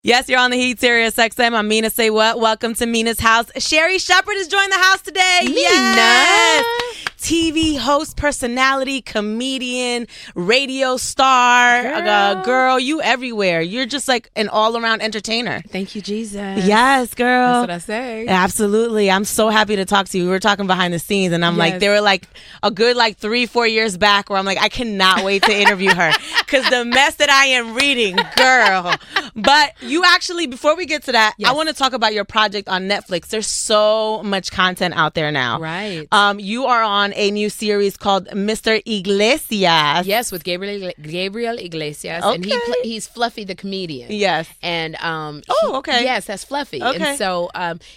Yes, you're on the heat, SiriusXM. I'm Mina SayWhat. Welcome to Mina's house. Sherri Shepard is joining the house today. Mina. Yes. TV host, personality, comedian, radio star. Girl, you everywhere. You're just like an all-around entertainer. Thank you, Jesus. Yes, girl. That's what I say. Absolutely. I'm so happy to talk to you. We were talking behind the scenes, and I'm like, they were like a good 3-4 years back where I'm like, I cannot wait to interview her because the mess that I am reading, girl. But you actually, before we get to that, I want to talk about your project on Netflix. There's so much content out there now. Right. You are on a new series called Mr. Iglesias. Yes, with Gabriel Iglesias. Okay. And he's Fluffy the comedian. Yes. And okay. Yes, that's Fluffy. Okay. And so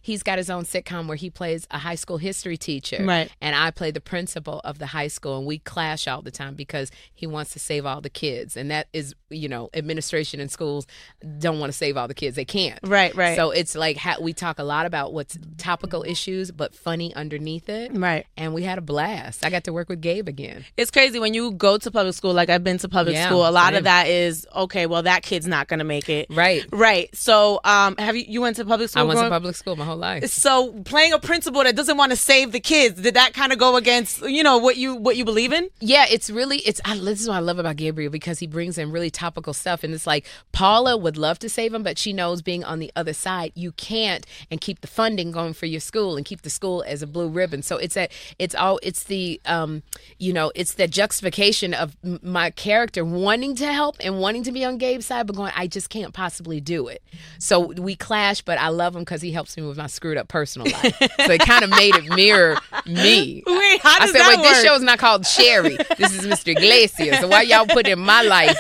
he's got his own sitcom where he plays a high school history teacher. Right. And I play the principal of the high school, and we clash all the time because he wants to save all the kids. And that is, administration in schools don't want to save all the kids. They can't. Right. So it's like we talk a lot about what's topical issues, but funny underneath it. Right. And we had a blast. I got to work with Gabe again. It's crazy when you go to public school. Like I've been to public school. A lot of that is okay. Well, that kid's not going to make it. Right. So, have you went to public school? I went to public school my whole life. So, playing a principal that doesn't want to save the kids, did that kind of go against what you believe in? Yeah, this is what I love about Gabriel, because he brings in really topical stuff, and it's like Paula would love to save him, but she knows being on the other side, you can't, and keep the funding going for your school and keep the school as a blue ribbon. So it's the juxtaposition of my character wanting to help and wanting to be on Gabe's side, but going, I just can't possibly do it. So we clash, but I love him because he helps me with my screwed up personal life. So it kind of made it mirror me. Wait, how does that work? This show's not called Sherri. This is Mr. Iglesias. So why y'all putting my life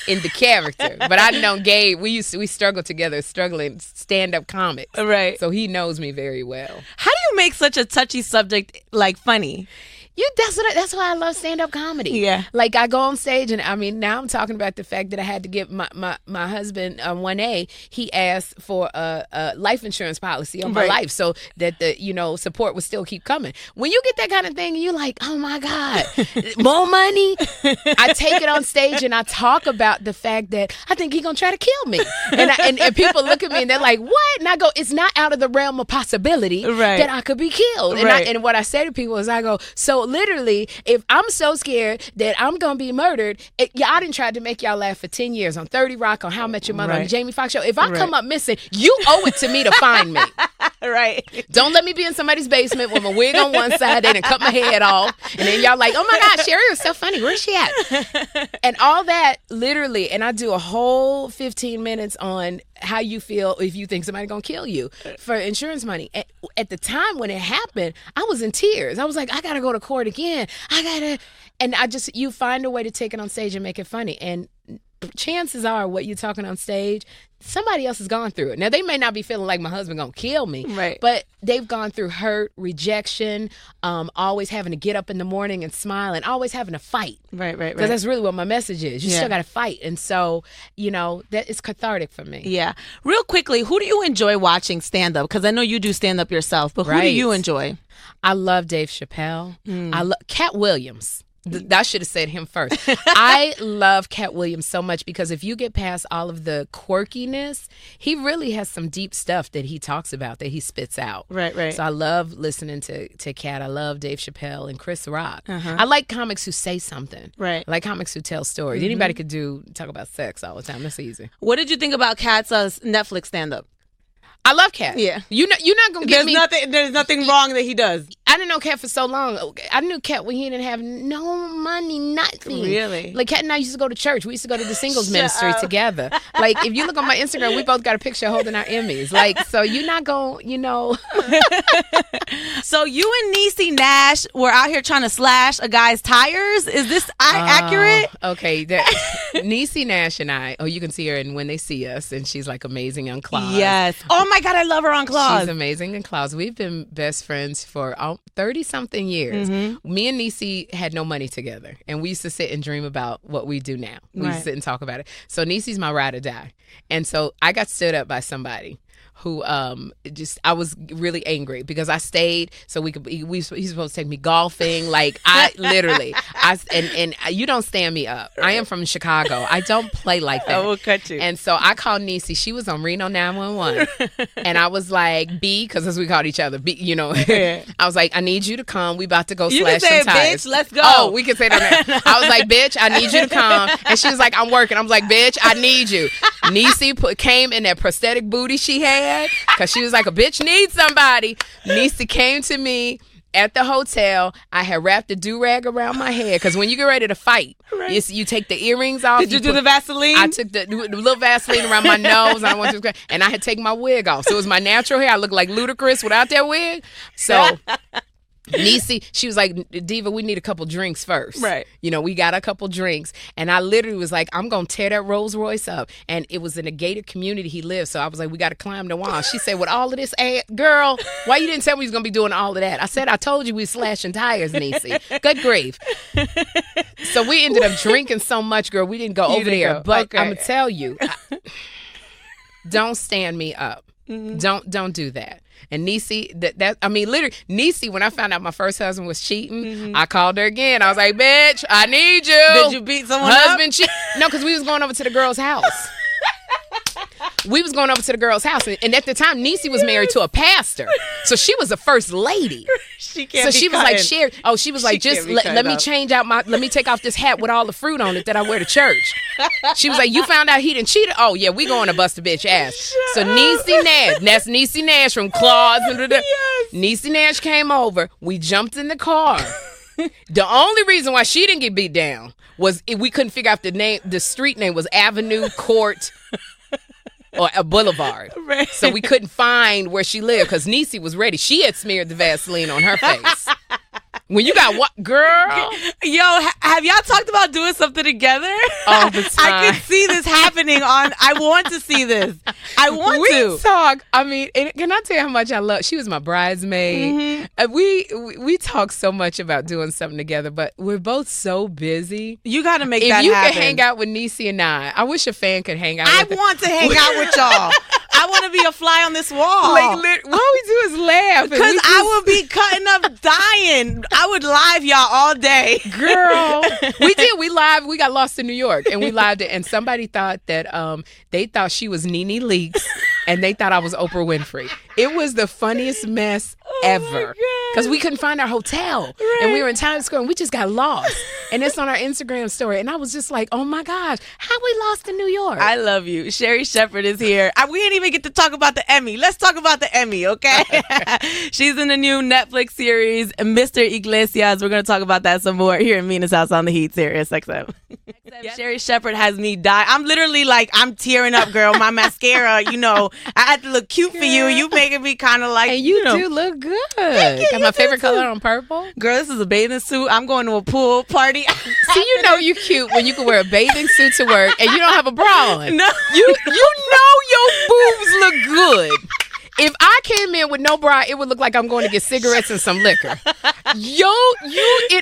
in the character? But I know Gabe, we struggled together, struggling stand-up comics. Right. So he knows me very well. How do you make such a touchy subject funny? That's why I love stand-up comedy. Yeah. Like I go on stage, and now I'm talking about the fact that I had to give my husband 1A. He asked for a life insurance policy on my life so that the support would still keep coming. When you get that kind of thing, you're like, oh my God, more money. I take it on stage and I talk about the fact that I think he's gonna try to kill me, and people look at me and they're like, what? And I go, it's not out of the realm of possibility that I could be killed. And what I say to people is, I go, so literally, if I'm so scared that I'm going to be murdered, I didn't try to make y'all laugh for 10 years on 30 Rock, on How I Met Your Mother, on the Jamie Foxx show. If I come up missing, you owe it to me to find me. Don't let me be in somebody's basement with my wig on one side, they done cut my head off, and then y'all like, oh my God, Sherri was so funny. Where's she at? And all that, literally, and I do a whole 15 minutes on how you feel if you think somebody's going to kill you for insurance money. At the time when it happened, I was in tears. I was like, I got to go to court again. And you find a way to take it on stage and make it funny. And chances are what you're talking on stage, somebody else has gone through it. Now, they may not be feeling like my husband going to kill me, but they've gone through hurt, rejection, always having to get up in the morning and smile, and always having to fight. Right. Because that's really what my message is. You still got to fight. And so, that is cathartic for me. Yeah. Real quickly, who do you enjoy watching stand-up? Because I know you do stand-up yourself, but who do you enjoy? I love Dave Chappelle. I love Cat Williams. I should have said him first. I love Cat Williams so much because if you get past all of the quirkiness, he really has some deep stuff that he talks about, that he spits out. Right. So I love listening to Cat. I love Dave Chappelle and Chris Rock. I like comics who say something. Right. I like comics who tell stories. Anybody could talk about sex all the time. That's easy. What did you think about Cat's Netflix stand-up? I love Cat. Yeah. You're not going to get me. There's nothing wrong that he does. I didn't know Cat for so long. I knew Cat when he didn't have no money, nothing. Really? Like Cat and I used to go to church. We used to go to the singles ministry together. Like if you look on my Instagram, we both got a picture holding our Emmys. Like, so you're not going, So you and Niecy Nash were out here trying to slash a guy's tires. Is this accurate? Okay. Niecy Nash and I, you can see her in When They See Us, and she's like amazing on Claws. Yes. Oh my God, I love her on Claws. She's amazing in Claws. We've been best friends for 30-something years. Me and Niecy had no money together, and we used to sit and dream about what we do now. We used to sit and talk about it. So Niecy's my ride or die. And so I got stood up by somebody who I was really angry because I stayed so he's supposed to take me golfing. Like and you don't stand me up. I am from Chicago. I don't play like that. I will cut you. And so I called Niecy. She was on Reno 911. And I was like, B, because as we called each other, B, you know. I was like, I need you to come. We about to go slash some tires. Bitch, let's go. Oh, we can say that. I was like, bitch, I need you to come. And she was like, I'm working. I was like, bitch, I need you. Niecy came in that prosthetic booty she had because she was like, a bitch needs somebody. Niecy came to me at the hotel. I had wrapped a do-rag around my head because when you get ready to fight, you take the earrings off. Did you do the Vaseline? I took the little Vaseline around my nose, and I had taken my wig off. So it was my natural hair. I looked like Ludacris without that wig. So Niecy, she was like, Diva, we need a couple drinks first. Right. You know, we got a couple drinks. And I literally was like, I'm going to tear that Rolls Royce up. And it was in a gated community he lived. So I was like, we got to climb the wall. She said, with all of this, girl, why you didn't tell me you was going to be doing all of that? I said, I told you we slashing tires, Niecy. Good grief. So we ended up drinking so much, girl, we didn't go over there. But I'm going to tell you, don't stand me up. Mm-hmm. Don't do that. And Niecy, literally, Niecy, when I found out my first husband was cheating, I called her again. I was like, bitch, I need you. Did you beat someone up? No, because we was going over to the girl's house. We was going over to the girl's house. And at the time, Niecy was married to a pastor. So she was a first lady. She was like, Sherri, she was like, just let me change out let me take off this hat with all the fruit on it that I wear to church. She was like, you found out he done cheated? Oh, yeah, we going to bust a bitch ass. So Niecy Nash, that's Niecy Nash from Claus. Yes. Niecy Nash came over. We jumped in the car. The only reason why she didn't get beat down was we couldn't figure out the name. The street name was Avenue, Court, or a boulevard. Right. So we couldn't find where she lived because Niecy was ready. She had smeared the Vaseline on her face. When you got what, girl? Yo, have y'all talked about doing something together? All the time. I can see this happening I want to see this. I want to. We talk. I mean, can I tell you how much I love? She was my bridesmaid. Mm-hmm. We talk so much about doing something together, but we're both so busy. You got to make that happen. If you could hang out with Niecy and I wish a fan could hang out with want to hang out with y'all. I want to be a fly on this wall. Like, all we do is laugh. Because I would be cutting up dying. I would live y'all all day. Girl. We did. We live. We got lost in New York and we lived it. And somebody thought that they thought she was Nene Leakes and they thought I was Oprah Winfrey. It was the funniest mess ever. Because we couldn't find our hotel. Right. And we were in Times Square and we just got lost. And it's on our Instagram story. And I was just like, oh my gosh, how we lost in New York? I love you. Sherri Shepard is here. We didn't even get to talk about the Emmy. Let's talk about the Emmy, okay? She's in the new Netflix series, Mr. Iglesias. We're going to talk about that some more here in Mina's House on the Heat, SiriusXM. Sherri Shepard has me die. I'm literally like, I'm tearing up, girl. My mascara, I had to look cute for you. You making me kind of like, and you do look good. Got my favorite color on purple. Girl, this is a bathing suit. I'm going to a pool party. See, you cute when you can wear a bathing suit to work and you don't have a bra on. No. You know your boobs look good. If I came in with no bra, it would look like I'm going to get cigarettes and some liquor. You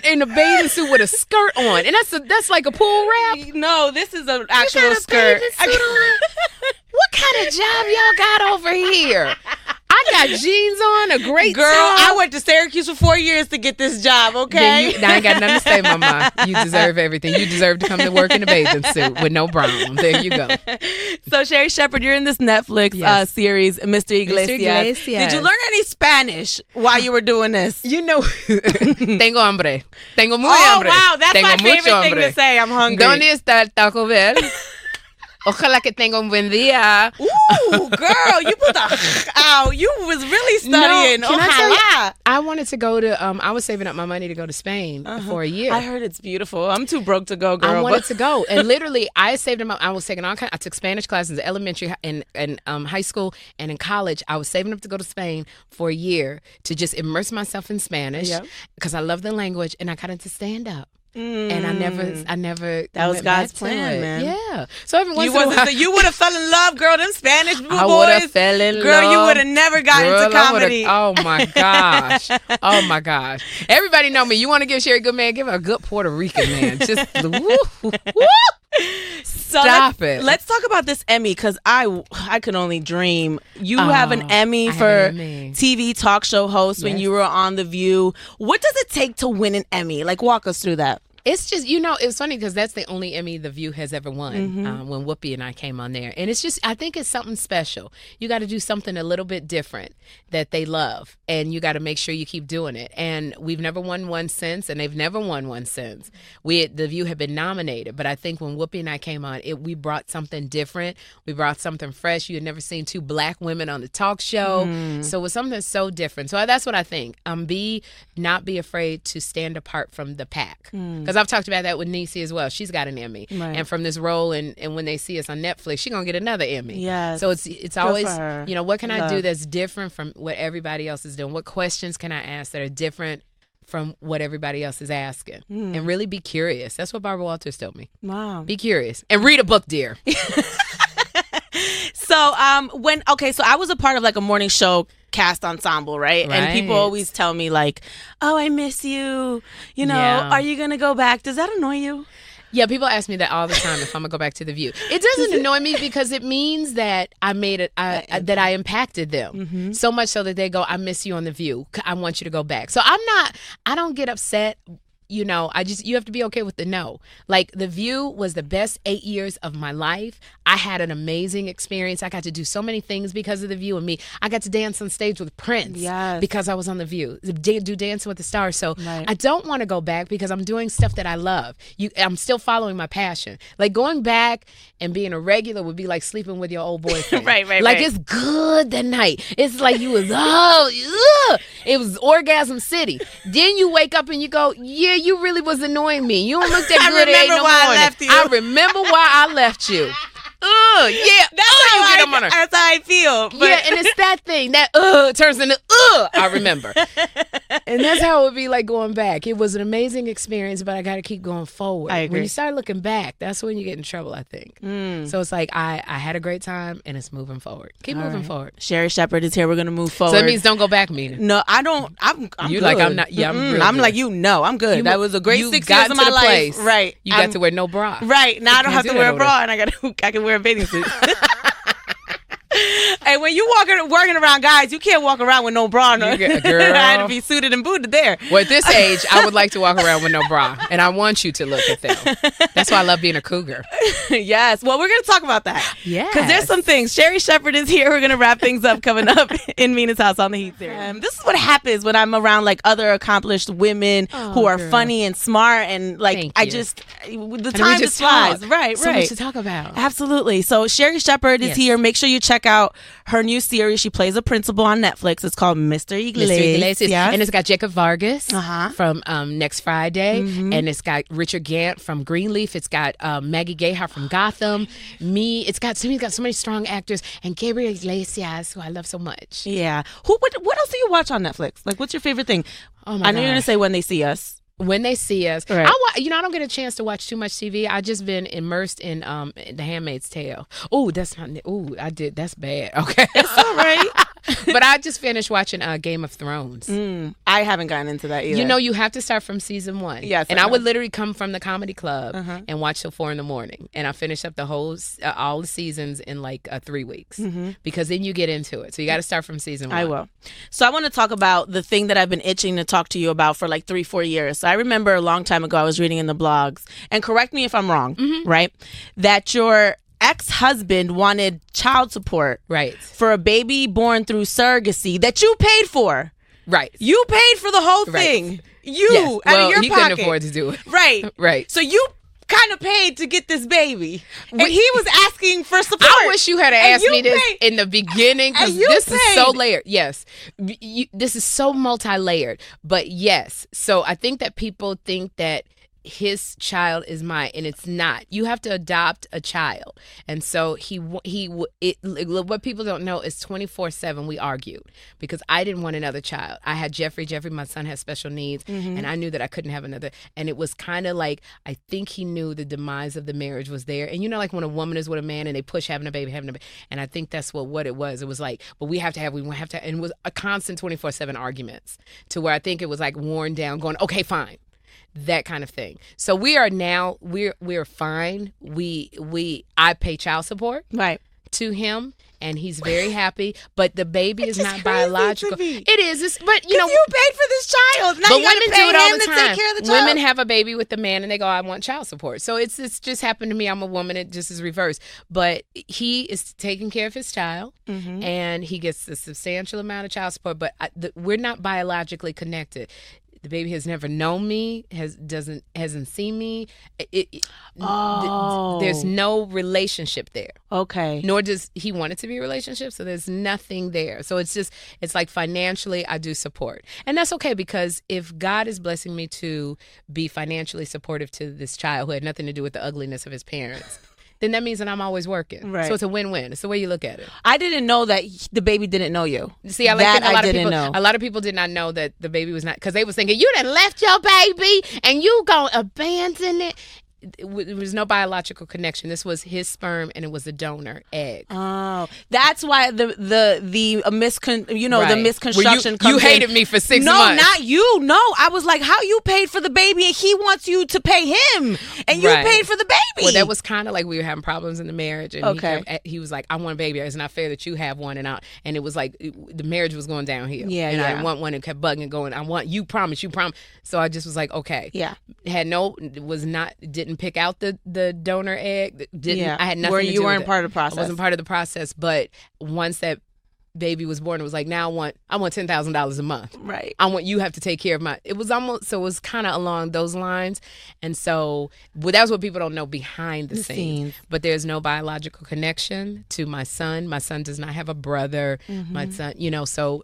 in a bathing suit with a skirt on, and that's like a pool wrap. No, this is an actual skirt. What kind of job y'all got over here? I got jeans on, a great girl. top. I went to Syracuse for 4 years to get this job. Okay, I ain't got nothing to say, Mama. You deserve everything. You deserve to come to work in a bathing suit with no bra on. There you go. So, Sherri Shepard, you're in this Netflix series, Mr. Iglesias. Did you learn any Spanish while you were doing this? Tengo hambre. Tengo muy hambre. Oh wow, that's my favorite thing to say. I'm hungry. ¿Dónde está el Taco Bell? Ojalá que tenga un buen día. Ooh, girl, you put the out. You was really studying. No, I wanted to go to, I was saving up my money to go to Spain for a year. I heard it's beautiful. I'm too broke to go, girl. I wanted to go. And literally, I saved them up. I was taking I took Spanish classes in elementary and high school and in college. I was saving up to go to Spain for a year to just immerse myself in Spanish because I love the language and I got into stand-up. And I never. That was God's plan, man. Yeah. So every once in a while, you would have fell in love, girl. Them Spanish boys. I would have fell in love. Girl, you would have never got into comedy. Oh my gosh. Oh my gosh. Everybody know me. You want to give Sherri a good man? Give her a good Puerto Rican man. Just woo, woo. Stop it. Let's talk about this Emmy, because I could only dream. You have an Emmy for TV talk show host when you were on The View. What does it take to win an Emmy? Like, walk us through that. It's just, it's funny because that's the only Emmy The View has ever won when Whoopi and I came on there. And it's just, I think it's something special. You got to do something a little bit different that they love. And you got to make sure you keep doing it. And we've never won one since, and they've never won one since. The View had been nominated. But I think when Whoopi and I came on, we brought something different. We brought something fresh. You had never seen two black women on the talk show. So it was something so different. So that's what I think. Not be afraid to stand apart from the pack. Because I've talked about that with Niecy as well. She's got an Emmy. Right. And from this role, and when they see us on Netflix, she's going to get another Emmy. Yes. So it's always, what can I do that's different from what everybody else is doing? What questions can I ask that are different from what everybody else is asking? And really be curious. That's what Barbara Walters told me. Wow. Be curious. And read a book, dear. So I was a part of like a morning show cast ensemble, right? And people always tell me like, oh, I miss you. Are you going to go back? Does that annoy you? Yeah, people ask me that all the time if I'm going to go back to The View. It doesn't annoy me because it means that I made it, that I impacted them. So much so that they go, I miss you on The View. I want you to go back. So I don't get upset. You have to be okay with the no. Like, The View was the best 8 years of my life. I had an amazing experience. I got to do so many things because of The View and me. I got to dance on stage with Prince because I was on The View. Do Dancing with the Stars. So I don't want to go back because I'm doing stuff that I love. I'm still following my passion. Like, going back and being a regular would be like sleeping with your old boyfriend. Like, it's good that night. It's like you was, it was Orgasm City. Then you wake up and you go, yeah, you really was annoying me. You don't look that good at 8 in the morning. I remember why I left you. That's how I feel. But. Yeah, and it's that thing that turns into I remember. And that's how it would be like going back. It was an amazing experience, but I got to keep going forward. I agree. When you start looking back, that's when you get in trouble, I think. So it's like I had a great time, and it's moving forward. Keep moving forward. Sherri Shepard is here. We're going to move forward. So that means don't go back, Mina. No, I don't. I'm you good. Like I'm not. Yeah, I'm like, I'm good. That was a great 6 years of my life. Place. Right. You got to wear no bra. Right. Now I don't have to wear a bra, and I can wear a bathing suit. Hey, when you working around guys, you can't walk around with no bra. No. Girl. I had to be suited and booted there. Well, at this age, I would like to walk around with no bra, and I want you to look at them. That's why I love being a cougar. Yes. Well, we're going to talk about that. Yeah. Because there's some things. Sherri Shepard is here. We're going to wrap things up coming up in Mina's house on the Heat series. This is what happens when I'm around like other accomplished women who are funny and smart, and like the time just flies. Right. So much to talk about. Absolutely. So Sherri Shepard is here. Make sure you check out her new series. She plays a principal on Netflix. It's called Mr. Iglesias. And it's got Jacob Vargas from Next Friday. And it's got Richard Gant from Greenleaf. It's got Maggie Gayheart from Gotham. It's got so many strong actors. And Gabriel Iglesias, who I love so much. Yeah. What else do you watch on Netflix? Like, what's your favorite thing? Oh my I know you're going to say When They See Us. When They See Us. Right. I don't get a chance to watch too much TV. I just been immersed in The Handmaid's Tale. Oh, that's not. Oh, I did. That's bad. Okay. It's all right. But I just finished watching Game of Thrones. I haven't gotten into that either. You have to start from season 1. Yes. And I would literally come from the comedy club and watch till 4 a.m. And I finished up the whole all the seasons in like 3 weeks because then you get into it. So you got to start from season 1. I will. So I want to talk about the thing that I've been itching to talk to you about for like 3-4 years. So I remember a long time ago I was reading in the blogs, and correct me if I'm wrong, right? That your ex-husband wanted child support for a baby born through surrogacy that you paid for. Right. You paid for the whole thing. You, out of your he pocket. couldn't afford to do it. Right. Right. So you kind of paid to get this baby, and he was asking for support. I wish you had asked me this in the beginning, because this is so layered. Yes, this is so multi-layered. But yes, so I think that people think that his child is mine, and it's not. You have to adopt a child. And so what people don't know is 24/7 we argued, because I didn't want another child. I had Jeffrey, my son, has special needs, and I knew that I couldn't have another. And it was kind of like, I think he knew the demise of the marriage was there. And like when a woman is with a man and they push having a baby. And I think that's what it was. It was like, but we have to have, and it was a constant 24/7 arguments, to where I think it was like worn down, going, okay, fine. that kind of thing. So we are now we're fine. I pay child support to him, and he's very happy. But the baby is not biological. It is, but you paid for this child. Now but you got to pay him to take care of the child. Women have a baby with the man, and they go, "I want child support." So it's just happened to me. I'm a woman. It just is reversed. But he is taking care of his child, and he gets a substantial amount of child support. But we're not biologically connected. The baby has never known me, hasn't seen me. There's no relationship there. Okay. Nor does he want it to be a relationship, so there's nothing there. So it's like financially I do support. And that's okay, because if God is blessing me to be financially supportive to this child who had nothing to do with the ugliness of his parents, then that means that I'm always working. Right. So it's a win-win. It's the way you look at it. I didn't know that the baby didn't know you. See, a lot of people did not know that the baby was not, because they was thinking, you done left your baby and you gonna abandon it. There was no biological connection. This was his sperm, and it was a donor egg. Oh, that's why the misconstruction comes in. You hated me for 6 months. No, not you. No, I was like, how you paid for the baby and he wants you to pay him, and you paid for the baby. Well, that was kind of like we were having problems in the marriage, and he was like, I want a baby. It's not fair that you have one, and it was like the marriage was going downhill. Yeah, and I want one, and kept bugging, going, I want you. Promise. So I just was like, okay. Yeah. Didn't pick out the donor egg. I had nothing to do with it. You weren't part of the process. I wasn't part of the process, but once that baby was born, it was like, now I want $10,000 a month. Right. You have to take care of it was kind of along those lines. And so that's what people don't know behind the scenes. But there's no biological connection to my son. My son does not have a brother. My son,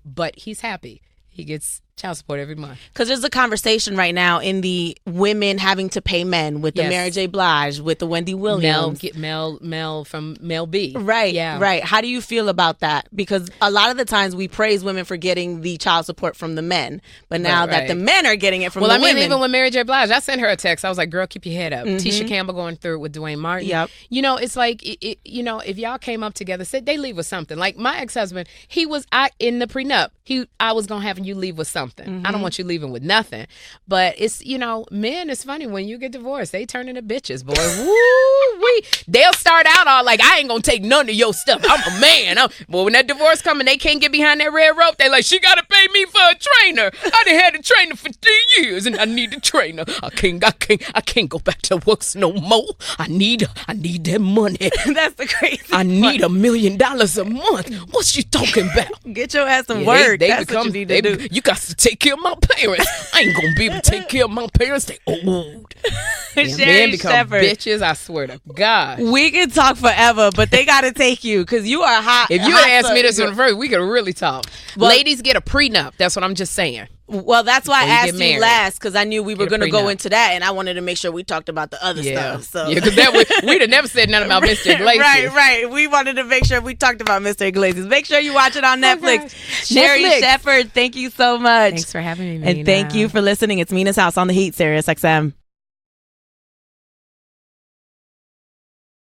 but he's happy. He gets child support every month. Because there's a conversation right now in the women having to pay men, with the Mary J. Blige, with the Wendy Williams. Mel from Mel B. Right, right. How do you feel about that? Because a lot of the times we praise women for getting the child support from the men, but now that the men are getting it from the women. Even with Mary J. Blige, I sent her a text. I was like, girl, keep your head up. Tisha Campbell going through it with Dwayne Martin. Yep. It's like, if y'all came up together, said they leave with something. Like my ex-husband, in the prenup, I was going to have you leave with something. I don't want you leaving with nothing. But it's, men, it's funny, when you get divorced, they turn into bitches, boy. Woo-wee. They'll start out all like, I ain't going to take none of your stuff. I'm a man. But when that divorce comes and they can't get behind that red rope, they like, she got to pay me for a trainer. I done had a trainer for 3 years and I need a trainer. I can't go back to work no more. I need that money. That's the crazy I need $1 million a month. What's you talking about? Get your ass some work. That's what you need to do. You got to take care of my parents. I ain't gonna be able to take care of my parents. They old. Men become Shepard. Bitches. I swear to God. We can talk forever, but they gotta take you because you are hot. If you had asked me this in the first, we could really talk. Ladies, get a prenup. That's what I'm just saying. Well, that's why I asked you last, because I knew we were going to go into that, and I wanted to make sure we talked about the other stuff. So. Yeah, because we'd have never said nothing about Mr. Iglesias. Right. We wanted to make sure we talked about Mr. Iglesias. Make sure you watch it on Netflix. Sherri Shepard, thank you so much. Thanks for having me, Mina. And thank you for listening. It's Mina's House on the Heat, SiriusXM.